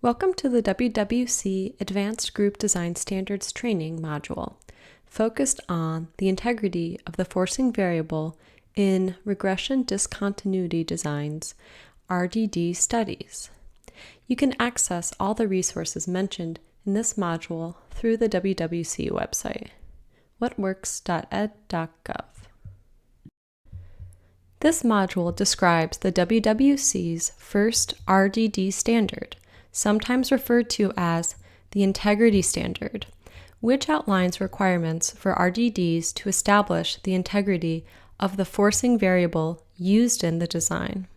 Welcome to the WWC Advanced Group Design Standards Training module, focused on the integrity of the forcing variable in regression discontinuity designs, RDD studies. You can access all the resources mentioned in this module through the WWC website, whatworks.ed.gov. This module describes the WWC's first RDD standard, sometimes referred to as the integrity standard, which outlines requirements for RDDs to establish the integrity of the forcing variable used in the design.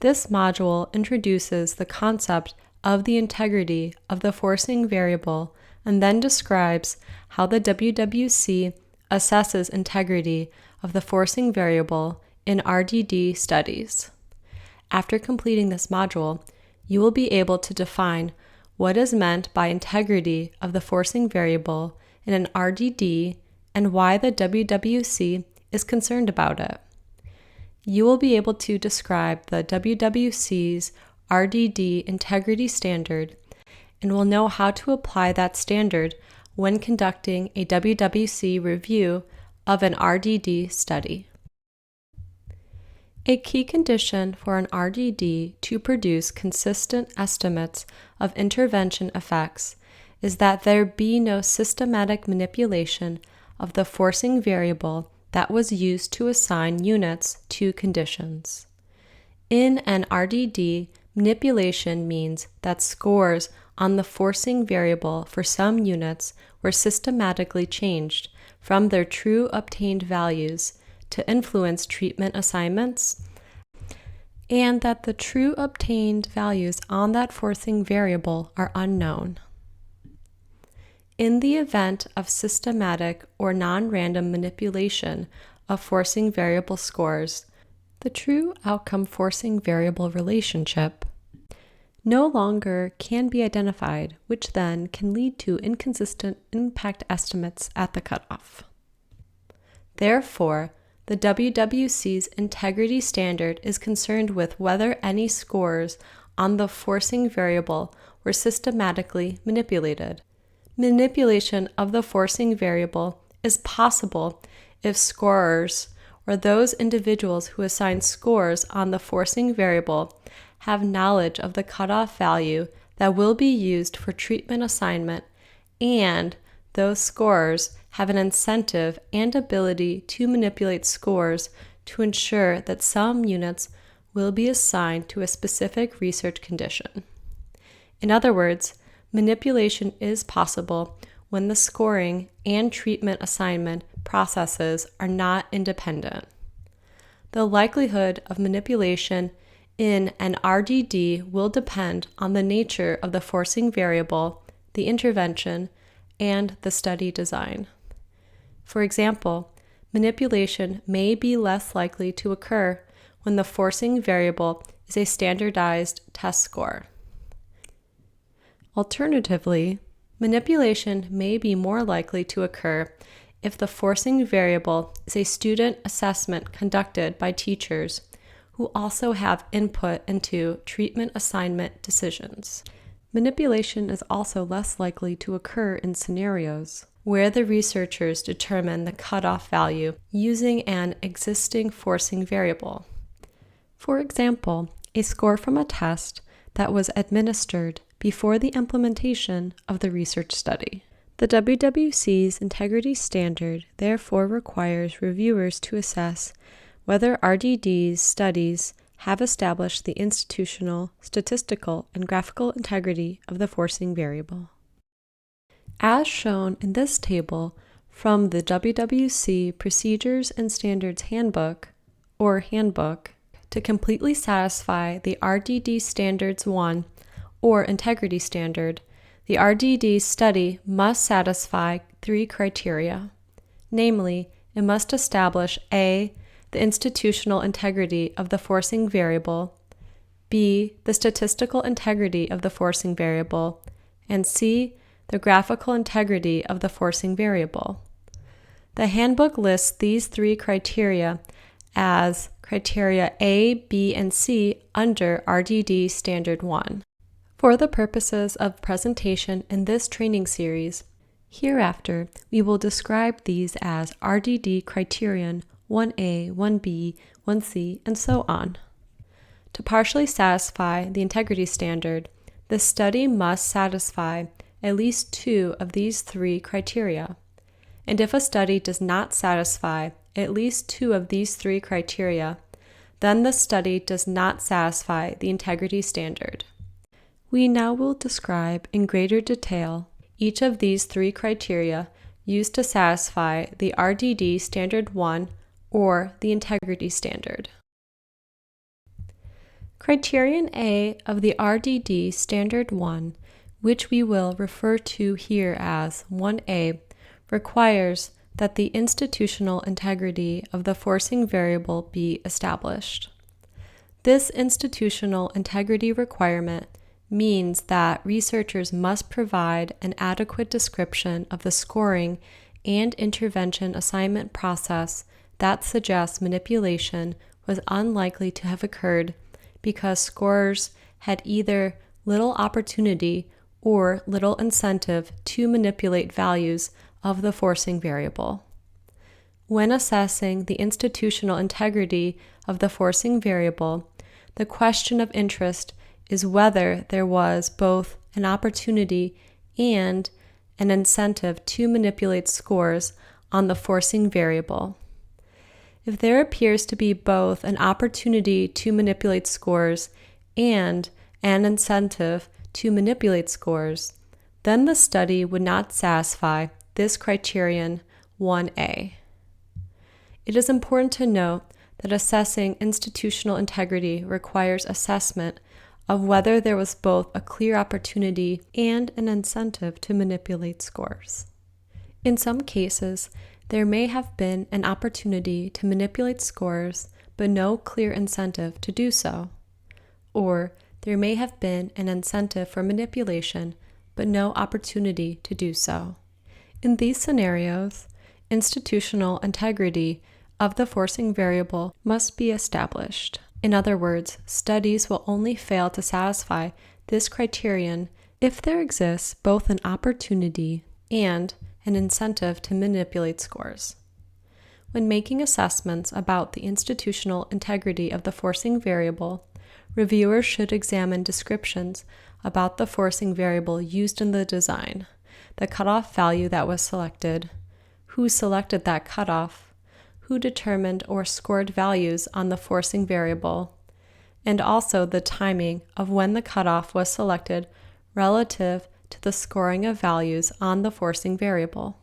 This module introduces the concept of the integrity of the forcing variable and then describes how the WWC assesses integrity of the forcing variable in RDD studies. After completing this module, you will be able to define what is meant by integrity of the forcing variable in an RDD and why the WWC is concerned about it. You will be able to describe the WWC's RDD integrity standard and will know how to apply that standard when conducting a WWC review of an RDD study. A key condition for an RDD to produce consistent estimates of intervention effects is that there be no systematic manipulation of the forcing variable that was used to assign units to conditions. In an RDD, manipulation means that scores on the forcing variable for some units were systematically changed from their true obtained values to influence treatment assignments, and that the true obtained values on that forcing variable are unknown. In the event of systematic or non-random manipulation of forcing variable scores, the true outcome forcing variable relationship no longer can be identified, which then can lead to inconsistent impact estimates at the cutoff. Therefore, the WWC's integrity standard is concerned with whether any scores on the forcing variable were systematically manipulated. Manipulation of the forcing variable is possible if scorers, or those individuals who assign scores on the forcing variable, have knowledge of the cutoff value that will be used for treatment assignment, and those scorers have an incentive and ability to manipulate scores to ensure that some units will be assigned to a specific research condition. In other words, manipulation is possible when the scoring and treatment assignment processes are not independent. The likelihood of manipulation in an RDD will depend on the nature of the forcing variable, the intervention, and the study design. For example, manipulation may be less likely to occur when the forcing variable is a standardized test score. Alternatively, manipulation may be more likely to occur if the forcing variable is a student assessment conducted by teachers who also have input into treatment assignment decisions. Manipulation is also less likely to occur in scenarios where the researchers determine the cutoff value using an existing forcing variable. For example, a score from a test that was administered before the implementation of the research study. The WWC's integrity standard therefore requires reviewers to assess whether RDD's studies have established the institutional, statistical, and graphical integrity of the forcing variable. As shown in this table from the WWC Procedures and Standards Handbook, or Handbook, to completely satisfy the RDD Standards 1 or Integrity Standard, the RDD study must satisfy 3 criteria. Namely, it must establish A, the institutional integrity of the forcing variable, B, the statistical integrity of the forcing variable, and C, the graphical integrity of the forcing variable. The handbook lists these 3 criteria as criteria A, B, and C under RDD Standard 1. For the purposes of presentation in this training series, hereafter we will describe these as RDD Criterion 1A, 1B, 1C, and so on. To partially satisfy the integrity standard, the study must satisfy at least 2 of these 3 criteria. And if a study does not satisfy at least 2 of these 3 criteria, then the study does not satisfy the integrity standard. We now will describe in greater detail each of these 3 criteria used to satisfy the RDD Standard 1 or the integrity standard. Criterion A of the RDD Standard 1, which we will refer to here as 1A, requires that the institutional integrity of the forcing variable be established. This institutional integrity requirement means that researchers must provide an adequate description of the scoring and intervention assignment process that suggests manipulation was unlikely to have occurred because scorers had either little opportunity or little incentive to manipulate values of the forcing variable. When assessing the institutional integrity of the forcing variable, the question of interest is whether there was both an opportunity and an incentive to manipulate scores on the forcing variable. If there appears to be both an opportunity to manipulate scores and an incentive to manipulate scores, then the study would not satisfy this criterion 1A. It is important to note that assessing institutional integrity requires assessment of whether there was both a clear opportunity and an incentive to manipulate scores. In some cases, there may have been an opportunity to manipulate scores, but no clear incentive to do so. Or there may have been an incentive for manipulation, but no opportunity to do so. In these scenarios, institutional integrity of the forcing variable must be established. In other words, studies will only fail to satisfy this criterion if there exists both an opportunity and an incentive to manipulate scores. When making assessments about the institutional integrity of the forcing variable, reviewers should examine descriptions about the forcing variable used in the design, the cutoff value that was selected, who selected that cutoff, who determined or scored values on the forcing variable, and also the timing of when the cutoff was selected relative to the scoring of values on the forcing variable.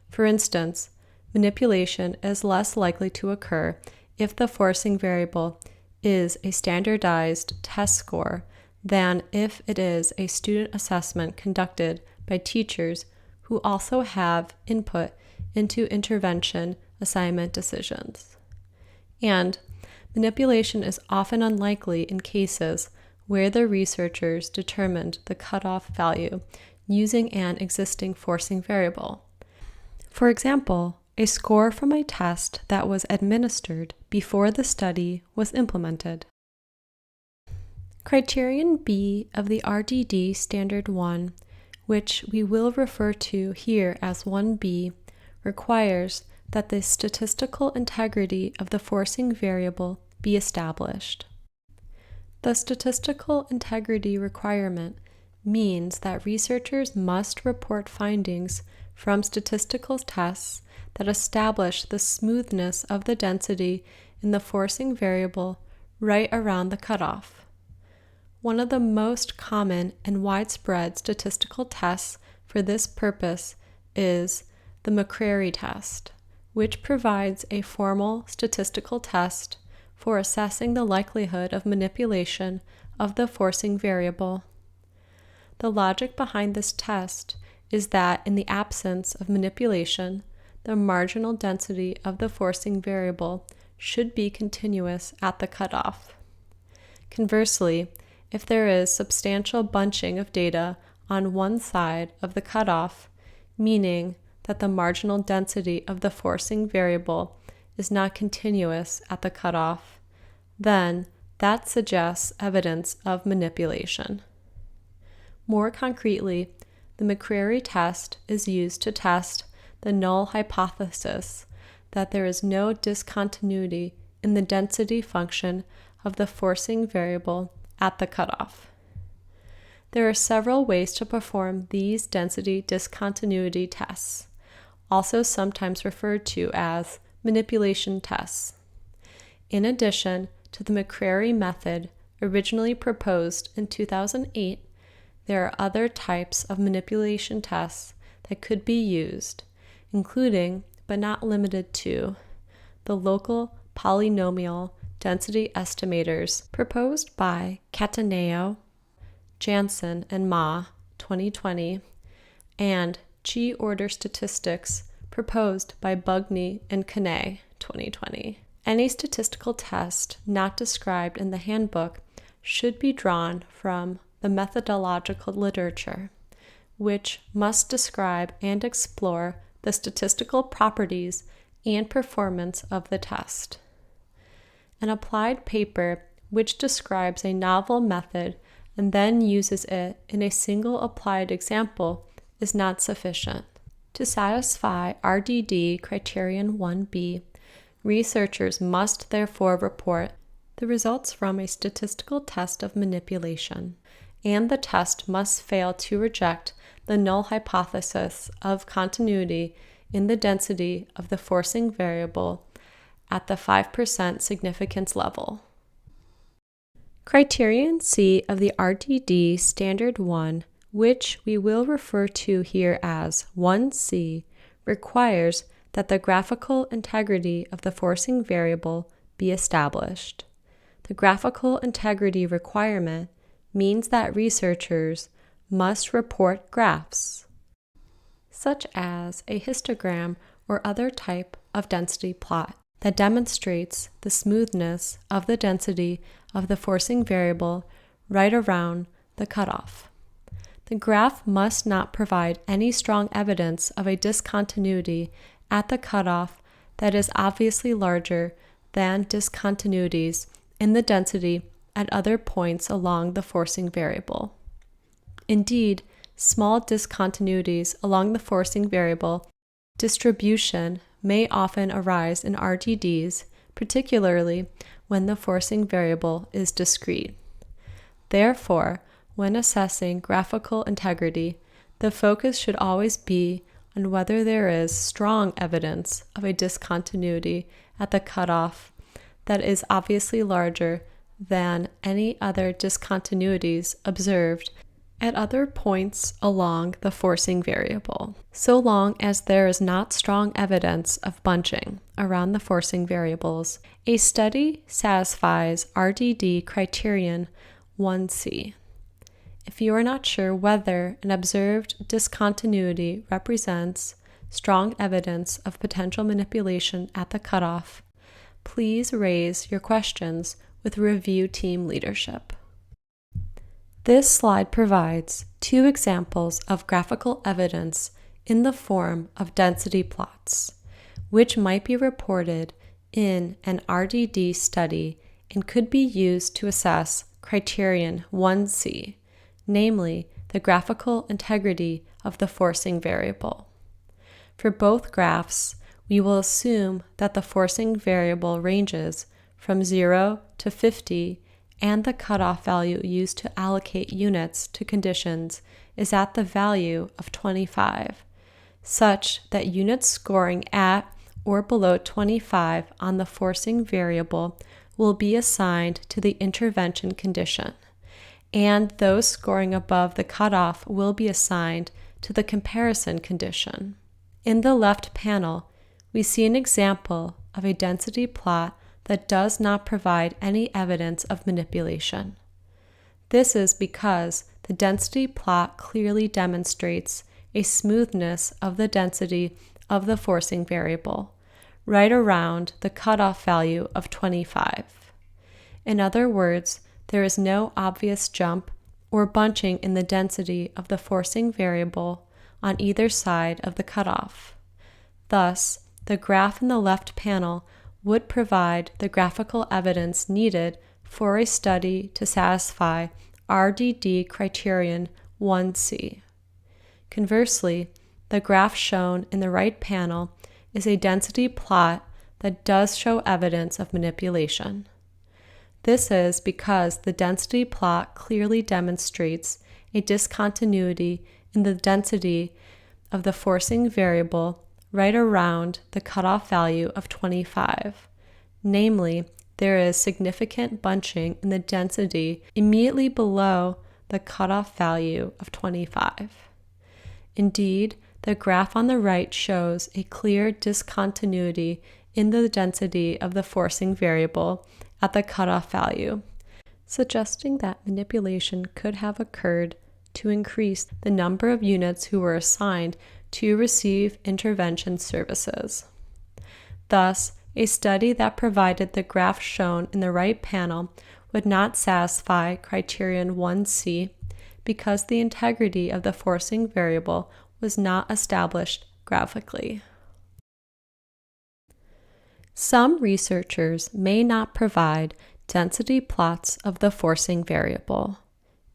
For instance, manipulation is less likely to occur if the forcing variable is a standardized test score than if it is a student assessment conducted by teachers who also have input into intervention assignment decisions. And manipulation is often unlikely in cases where the researchers determined the cutoff value using an existing forcing variable. For example, a score from a test that was administered before the study was implemented. Criterion B of the RDD Standard 1, which we will refer to here as 1B, requires that the statistical integrity of the forcing variable be established. The statistical integrity requirement means that researchers must report findings from statistical tests that establish the smoothness of the density in the forcing variable right around the cutoff. One of the most common and widespread statistical tests for this purpose is the McCrary test, which provides a formal statistical test for assessing the likelihood of manipulation of the forcing variable. The logic behind this test is that in the absence of manipulation, the marginal density of the forcing variable should be continuous at the cutoff. Conversely, if there is substantial bunching of data on one side of the cutoff, meaning that the marginal density of the forcing variable is not continuous at the cutoff, then that suggests evidence of manipulation. More concretely, the McCreary test is used to test the null hypothesis that there is no discontinuity in the density function of the forcing variable at the cutoff. There are several ways to perform these density discontinuity tests, also sometimes referred to as manipulation tests. In addition to the McCreary method originally proposed in 2008, there are other types of manipulation tests that could be used, including, but not limited to, the local polynomial density estimators proposed by Cataneo, Jansen, and Ma, 2020, and G-order statistics proposed by Bugney and Canay, 2020. Any statistical test not described in the handbook should be drawn from the methodological literature, which must describe and explore the statistical properties and performance of the test. An applied paper which describes a novel method and then uses it in a single applied example is not sufficient. To satisfy RDD Criterion 1B, researchers must therefore report the results from a statistical test of manipulation, and the test must fail to reject the null hypothesis of continuity in the density of the forcing variable at the 5% significance level. Criterion C of the RDD Standard 1, which we will refer to here as 1C, requires that the graphical integrity of the forcing variable be established. The graphical integrity requirement means that researchers must report graphs, such as a histogram or other type of density plot, that demonstrates the smoothness of the density of the forcing variable right around the cutoff. The graph must not provide any strong evidence of a discontinuity at the cutoff that is obviously larger than discontinuities in the density at other points along the forcing variable. Indeed, small discontinuities along the forcing variable distribution may often arise in RDDs, particularly when the forcing variable is discrete. Therefore, when assessing graphical integrity, the focus should always be on whether there is strong evidence of a discontinuity at the cutoff that is obviously larger than any other discontinuities observed at other points along the forcing variable. So long as there is not strong evidence of bunching around the forcing variables, a study satisfies RDD Criterion 1C. If you are not sure whether an observed discontinuity represents strong evidence of potential manipulation at the cutoff, please raise your questions with review team leadership. This slide provides two examples of graphical evidence in the form of density plots, which might be reported in an RDD study and could be used to assess Criterion 1C, namely the graphical integrity of the forcing variable. For both graphs, we will assume that the forcing variable ranges from 0 to 50 and the cutoff value used to allocate units to conditions is at the value of 25, such that units scoring at or below 25 on the forcing variable will be assigned to the intervention condition, and those scoring above the cutoff will be assigned to the comparison condition. In the left panel, we see an example of a density plot that does not provide any evidence of manipulation. This is because the density plot clearly demonstrates a smoothness of the density of the forcing variable, right around the cutoff value of 25. In other words, there is no obvious jump or bunching in the density of the forcing variable on either side of the cutoff. Thus, the graph in the left panel would provide the graphical evidence needed for a study to satisfy RDD Criterion 1C. Conversely, the graph shown in the right panel is a density plot that does show evidence of manipulation. This is because the density plot clearly demonstrates a discontinuity in the density of the forcing variable right around the cutoff value of 25. Namely, there is significant bunching in the density immediately below the cutoff value of 25. Indeed, the graph on the right shows a clear discontinuity in the density of the forcing variable at the cutoff value, suggesting that manipulation could have occurred to increase the number of units who were assigned to receive intervention services. Thus, a study that provided the graph shown in the right panel would not satisfy Criterion 1C because the integrity of the forcing variable was not established graphically. Some researchers may not provide density plots of the forcing variable.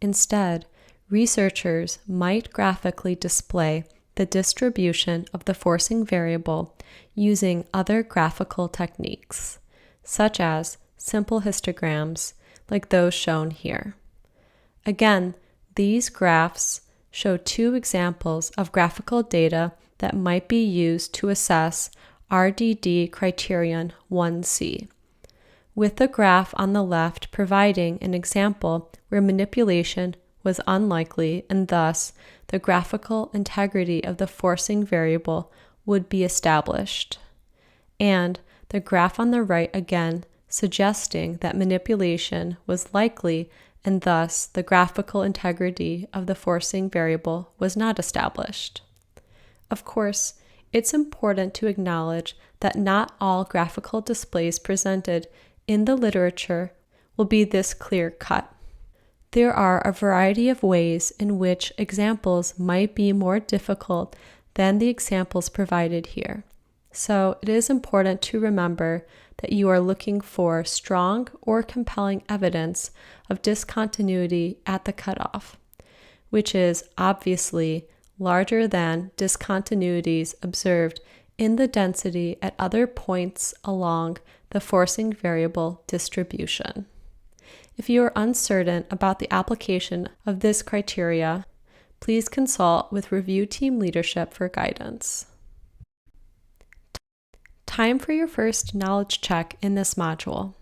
Instead, researchers might graphically display the distribution of the forcing variable using other graphical techniques, such as simple histograms like those shown here. Again, these graphs show two examples of graphical data that might be used to assess RDD Criterion 1C, with the graph on the left providing an example where manipulation was unlikely and thus the graphical integrity of the forcing variable would be established, and the graph on the right again suggesting that manipulation was likely and thus the graphical integrity of the forcing variable was not established. Of course, it's important to acknowledge that not all graphical displays presented in the literature will be this clear-cut. There are a variety of ways in which examples might be more difficult than the examples provided here. So it is important to remember that you are looking for strong or compelling evidence of discontinuity at the cutoff, which is obviously larger than discontinuities observed in the density at other points along the forcing variable distribution. If you are uncertain about the application of this criteria, please consult with review team leadership for guidance. Time for your first knowledge check in this module.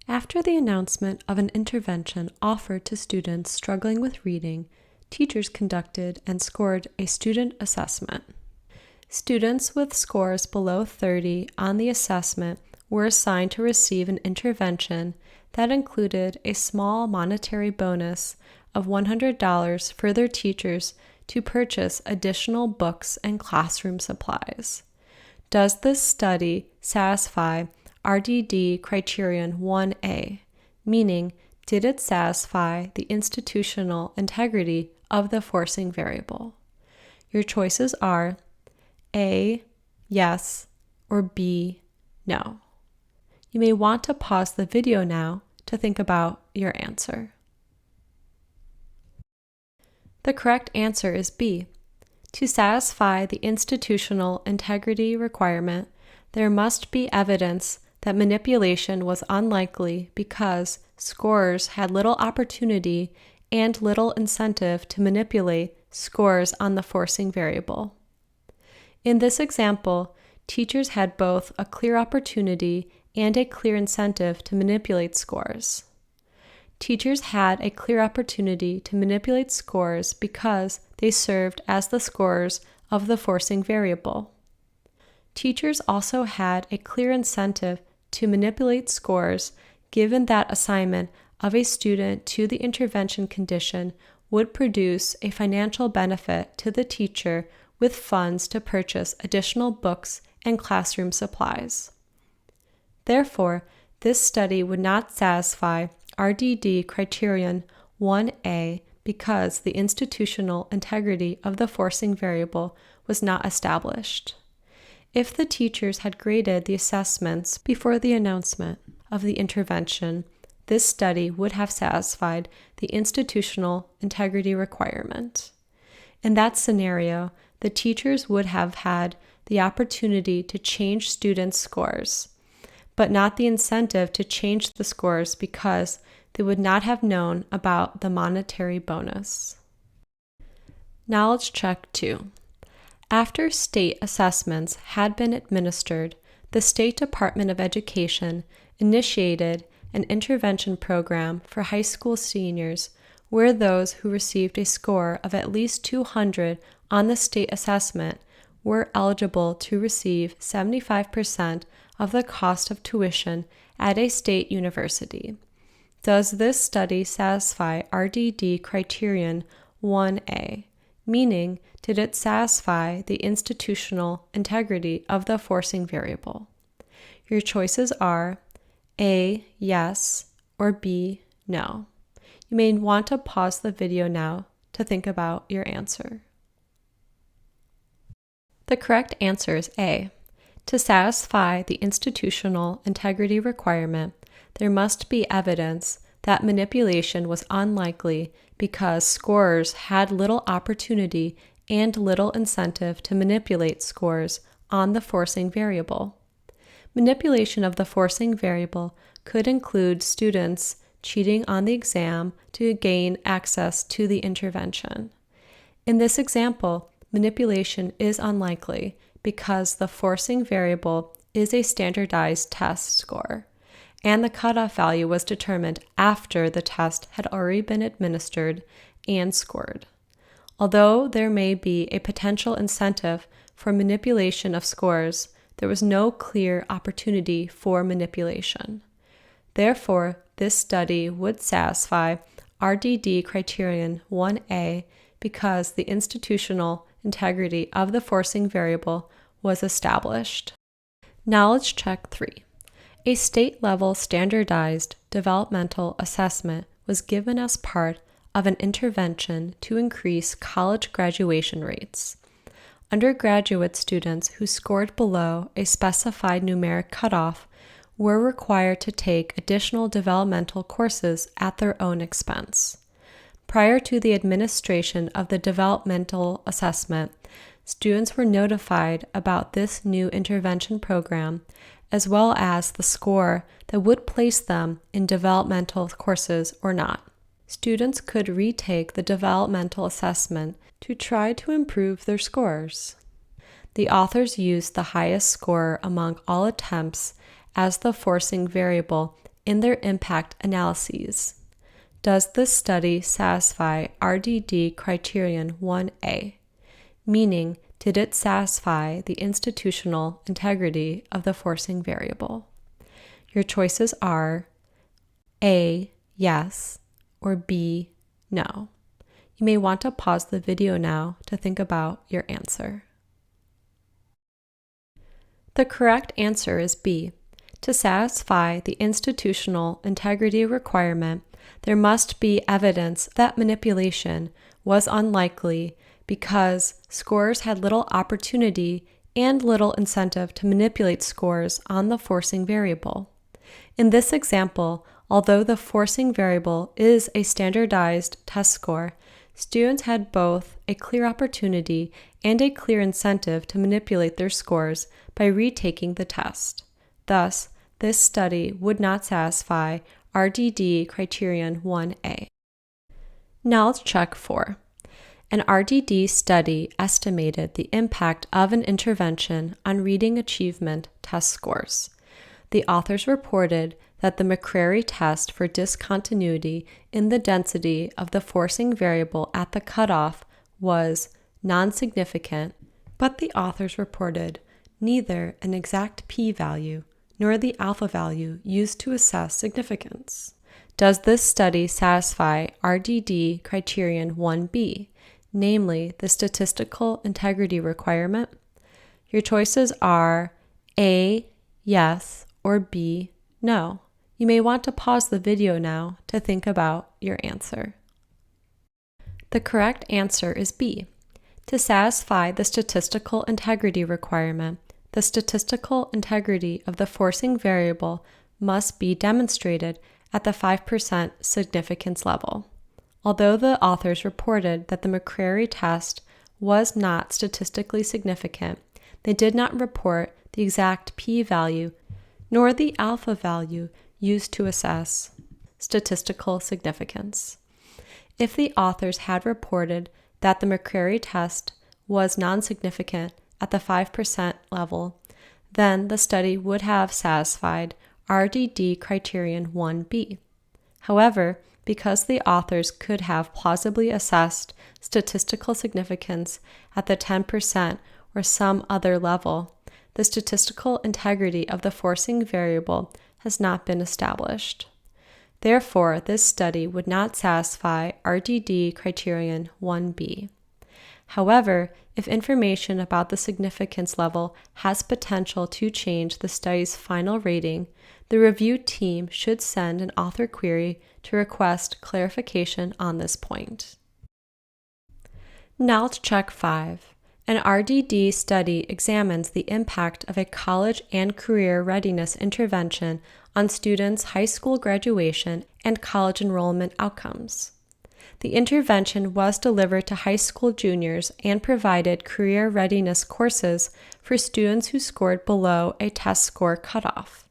After the announcement of an intervention offered to students struggling with reading, teachers conducted and scored a student assessment. Students with scores below 30 on the assessment were assigned to receive an intervention that included a small monetary bonus of $100 for their teachers to purchase additional books and classroom supplies. Does this study satisfy RDD Criterion 1A, meaning did it satisfy the institutional integrity of the forcing variable? Your choices are A, yes, or B, no. You may want to pause the video now to think about your answer. The correct answer is B. To satisfy the institutional integrity requirement, there must be evidence that manipulation was unlikely because scorers had little opportunity and little incentive to manipulate scores on the forcing variable. In this example, teachers had both a clear opportunity and a clear incentive to manipulate scores. Teachers had a clear opportunity to manipulate scores because they served as the scorers of the forcing variable. Teachers also had a clear incentive to manipulate scores given that assignment of a student to the intervention condition would produce a financial benefit to the teacher with funds to purchase additional books and classroom supplies. Therefore, this study would not satisfy RDD Criterion 1A because the institutional integrity of the forcing variable was not established. If the teachers had graded the assessments before the announcement of the intervention, this study would have satisfied the institutional integrity requirement. In that scenario, the teachers would have had the opportunity to change students' scores, but not the incentive to change the scores because they would not have known about the monetary bonus. Knowledge check 2. After state assessments had been administered, the State Department of Education initiated an intervention program for high school seniors where those who received a score of at least 200 on the state assessment were eligible to receive 75% of the cost of tuition at a state university. Does this study satisfy RDD Criterion 1A? Meaning, did it satisfy the institutional integrity of the forcing variable? Your choices are A, yes, or B, no. You may want to pause the video now to think about your answer. The correct answer is A. To satisfy the institutional integrity requirement, there must be evidence that manipulation was unlikely because scorers had little opportunity and little incentive to manipulate scores on the forcing variable. Manipulation of the forcing variable could include students cheating on the exam to gain access to the intervention. In this example, manipulation is unlikely because the forcing variable is a standardized test score, and the cutoff value was determined after the test had already been administered and scored. Although there may be a potential incentive for manipulation of scores, there was no clear opportunity for manipulation. Therefore, this study would satisfy RDD Criterion 1A because the institutional integrity of the forcing variable was established. Knowledge check 3. A state-level standardized developmental assessment was given as part of an intervention to increase college graduation rates. Undergraduate students who scored below a specified numeric cutoff were required to take additional developmental courses at their own expense. Prior to the administration of the developmental assessment, students were notified about this new intervention program, as well as the score that would place them in developmental courses or not. Students could retake the developmental assessment to try to improve their scores. The authors used the highest score among all attempts as the forcing variable in their impact analyses. Does this study satisfy RDD Criterion 1A? Meaning, did it satisfy the institutional integrity of the forcing variable? Your choices are A, yes, or B, no. You may want to pause the video now to think about your answer. The correct answer is B. To satisfy the institutional integrity requirement, there must be evidence that manipulation was unlikely because scorers had little opportunity and little incentive to manipulate scores on the forcing variable. In this example, although the forcing variable is a standardized test score, students had both a clear opportunity and a clear incentive to manipulate their scores by retaking the test. Thus, this study would not satisfy RDD Criterion 1A. Knowledge check 4. An RDD study estimated the impact of an intervention on reading achievement test scores. The authors reported that the McCrary test for discontinuity in the density of the forcing variable at the cutoff was non-significant, but the authors reported neither an exact p-value nor the alpha value used to assess significance. Does this study satisfy RDD Criterion 1B, namely the statistical integrity requirement? Your choices are A, yes, or B, no. You may want to pause the video now to think about your answer. The correct answer is B. To satisfy the statistical integrity requirement, the statistical integrity of the forcing variable must be demonstrated at the 5% significance level. Although the authors reported that the McCrary test was not statistically significant, they did not report the exact p-value nor the alpha value used to assess statistical significance. If the authors had reported that the McCrary test was non-significant at the 5% level, then the study would have satisfied RDD Criterion 1B. However, because the authors could have plausibly assessed statistical significance at the 10% or some other level, the statistical integrity of the forcing variable has not been established. Therefore, this study would not satisfy RDD Criterion 1B. However, if information about the significance level has potential to change the study's final rating, the review team should send an author query to request clarification on this point. Now to check 5. An RDD study examines the impact of a college and career readiness intervention on students' high school graduation and college enrollment outcomes. The intervention was delivered to high school juniors and provided career readiness courses for students who scored below a test score cutoff.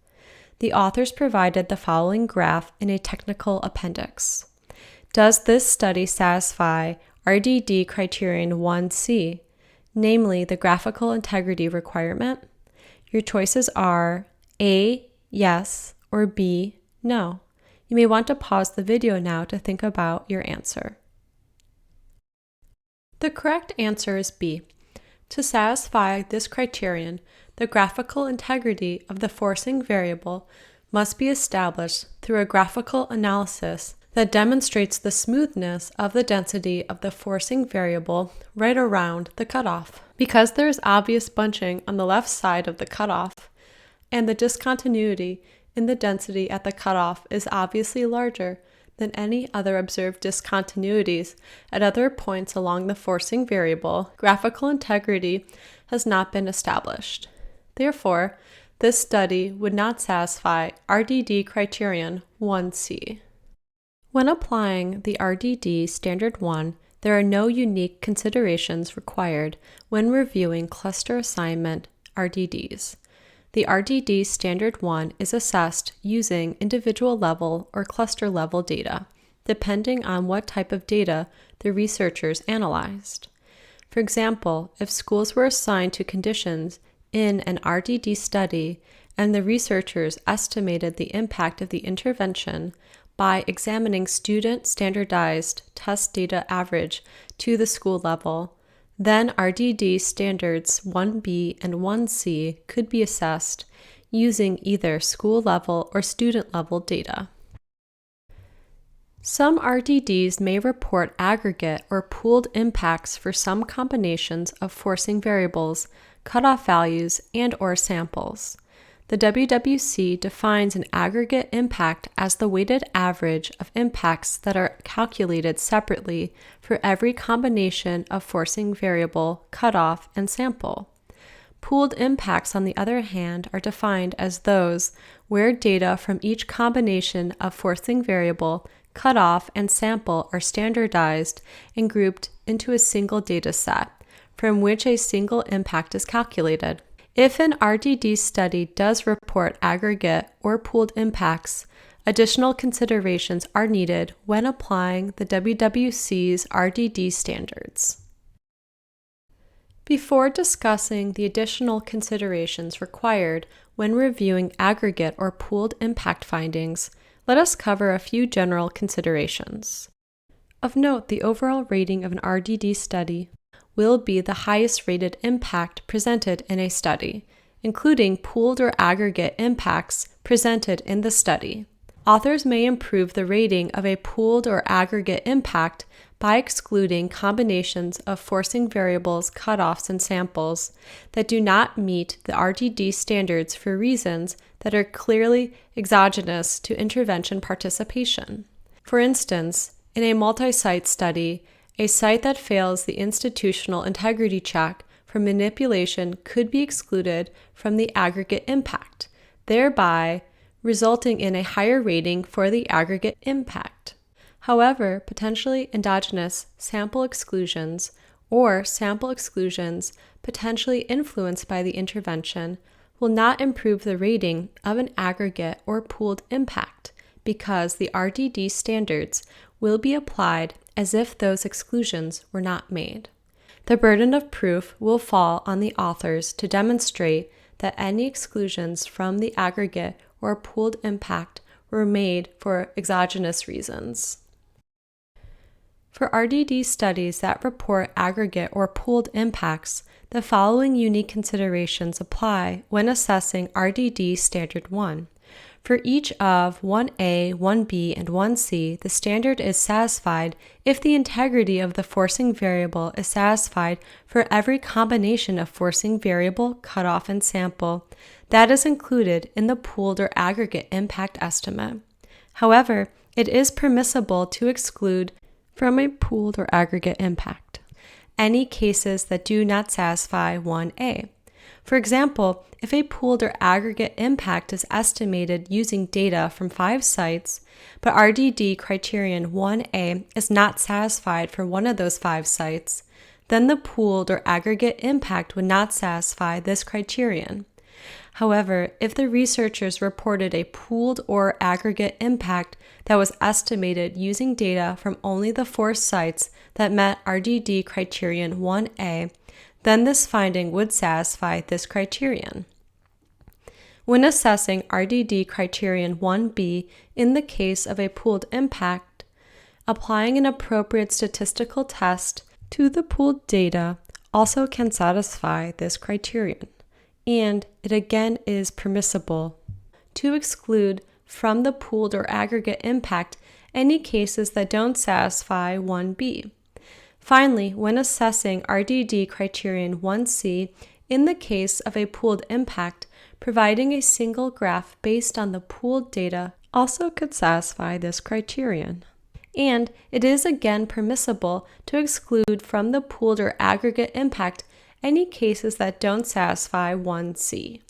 The authors provided the following graph in a technical appendix. Does this study satisfy RDD Criterion 1C, namely the graphical integrity requirement? Your choices are A, yes, or B, no. You may want to pause the video now to think about your answer. The correct answer is B. To satisfy this criterion, the graphical integrity of the forcing variable must be established through a graphical analysis that demonstrates the smoothness of the density of the forcing variable right around the cutoff. Because there is obvious bunching on the left side of the cutoff, and the discontinuity in the density at the cutoff is obviously larger than any other observed discontinuities at other points along the forcing variable, graphical integrity has not been established. Therefore, this study would not satisfy RDD Criterion 1C. When applying the RDD Standard 1, there are no unique considerations required when reviewing cluster assignment RDDs. The RDD Standard 1 is assessed using individual level or cluster level data, depending on what type of data the researchers analyzed. For example, if schools were assigned to conditions in an RDD study and the researchers estimated the impact of the intervention by examining student standardized test data average to the school level, then RDD standards 1B and 1C could be assessed using either school level or student level data. Some RDDs may report aggregate or pooled impacts for some combinations of forcing variables, cutoff values, and/or samples. The WWC defines an aggregate impact as the weighted average of impacts that are calculated separately for every combination of forcing variable, cutoff, and sample. Pooled impacts, on the other hand, are defined as those where data from each combination of forcing variable, cutoff, and sample are standardized and grouped into a single data set, from which a single impact is calculated. If an RDD study does report aggregate or pooled impacts, additional considerations are needed when applying the WWC's RDD standards. Before discussing the additional considerations required when reviewing aggregate or pooled impact findings, let us cover a few general considerations. Of note, the overall rating of an RDD study will be the highest rated impact presented in a study, including pooled or aggregate impacts presented in the study. Authors may improve the rating of a pooled or aggregate impact by excluding combinations of forcing variables, cutoffs, and samples that do not meet the RDD standards for reasons that are clearly exogenous to intervention participation. For instance, in a multi-site study, a site that fails the institutional integrity check for manipulation could be excluded from the aggregate impact, thereby resulting in a higher rating for the aggregate impact. However, potentially endogenous sample exclusions or sample exclusions potentially influenced by the intervention will not improve the rating of an aggregate or pooled impact because the RDD standards will be applied as if those exclusions were not made. The burden of proof will fall on the authors to demonstrate that any exclusions from the aggregate or pooled impact were made for exogenous reasons. For RDD studies that report aggregate or pooled impacts, the following unique considerations apply when assessing RDD Standard 1. For each of 1A, 1B, and 1C, the standard is satisfied if the integrity of the forcing variable is satisfied for every combination of forcing variable, cutoff, and sample that is included in the pooled or aggregate impact estimate. However, it is permissible to exclude from a pooled or aggregate impact any cases that do not satisfy 1A. For example, if a pooled or aggregate impact is estimated using data from 5 sites, but RDD Criterion 1A is not satisfied for one of those 5 sites, then the pooled or aggregate impact would not satisfy this criterion. However, if the researchers reported a pooled or aggregate impact that was estimated using data from only the 4 sites that met RDD Criterion 1A, then this finding would satisfy this criterion. When assessing RDD Criterion 1B in the case of a pooled impact, applying an appropriate statistical test to the pooled data also can satisfy this criterion, and it again is permissible to exclude from the pooled or aggregate impact any cases that don't satisfy 1B. Finally, when assessing RDD Criterion 1C in the case of a pooled impact, providing a single graph based on the pooled data also could satisfy this criterion. And it is again permissible to exclude from the pooled or aggregate impact any cases that don't satisfy 1C.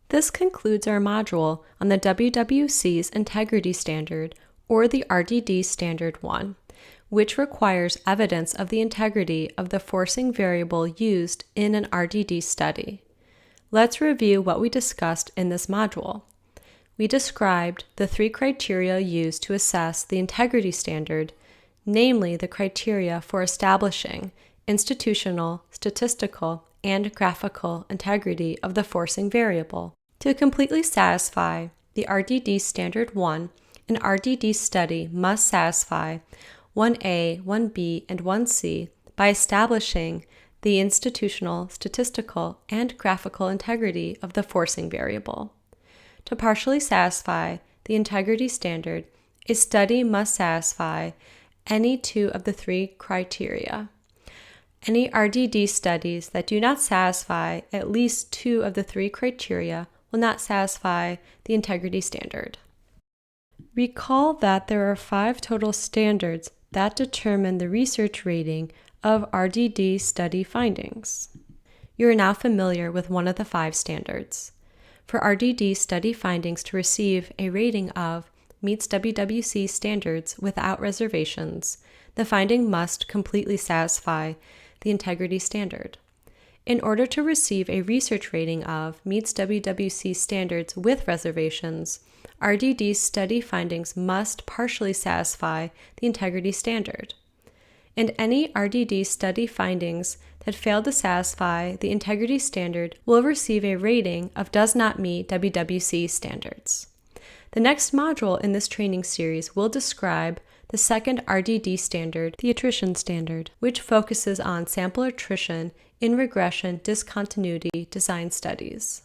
This concludes our module on the WWC's Integrity Standard, or the RDD Standard 1, which requires evidence of the integrity of the forcing variable used in an RDD study. Let's review what we discussed in this module. We described the 3 criteria used to assess the integrity standard, namely the criteria for establishing institutional, statistical, and graphical integrity of the forcing variable. To completely satisfy the RDD Standard 1, an RDD study must satisfy 1A, 1B, and 1C by establishing the institutional, statistical, and graphical integrity of the forcing variable. To partially satisfy the integrity standard, a study must satisfy any 2 of the 3 criteria. Any RDD studies that do not satisfy at least 2 of the 3 criteria will not satisfy the integrity standard. Recall that there are 5 total standards that determine the research rating of RDD study findings. You are now familiar with one of the 5 standards. For RDD study findings to receive a rating of meets WWC standards without reservations, the finding must completely satisfy the integrity standard. In order to receive a research rating of meets WWC standards with reservations, RDD study findings must partially satisfy the integrity standard. And any RDD study findings that fail to satisfy the integrity standard will receive a rating of does not meet WWC standards. The next module in this training series will describe the second RDD standard, the attrition standard, which focuses on sample attrition in regression discontinuity design studies.